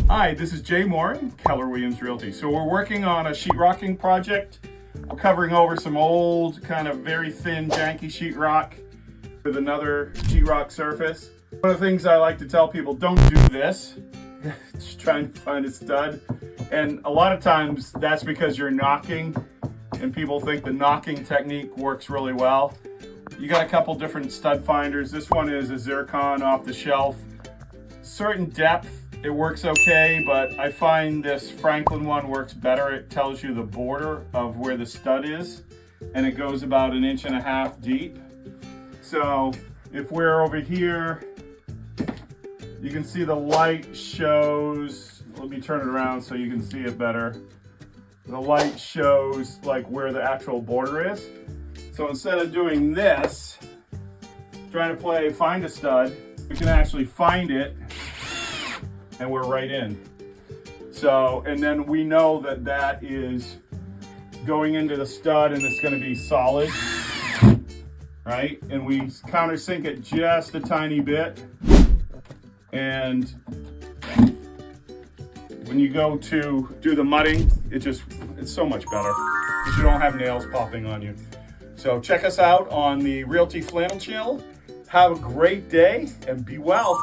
Hi, this is Jay Morin, Keller Realty. So we're working on a sheetrocking project. We're covering over some old, kind of very thin, janky sheetrock with another sheetrock surface. One of the things I like to tell people, don't do this. Just trying to find a stud. And a lot of times that's because you're knocking and people think the knocking technique works really well. You got a couple different stud finders. This one is a Zircon off the shelf. Certain depth, it works okay, but I find this Franklin one works better. It tells you the border of where the stud is, and it goes about 1.5 inches deep. So if we're over here, you can see the light shows, let me turn it around so you can see it better. The light shows like where the actual border is. So instead of doing this, trying to find a stud, we can actually find it and we're right in. So, and then we know that that is going into the stud and it's gonna be solid, right? And we countersink it just a tiny bit. And when you go to do the mudding, it's so much better because you don't have nails popping on you. So check us out on the Realty Flannel channel. Have a great day and be well.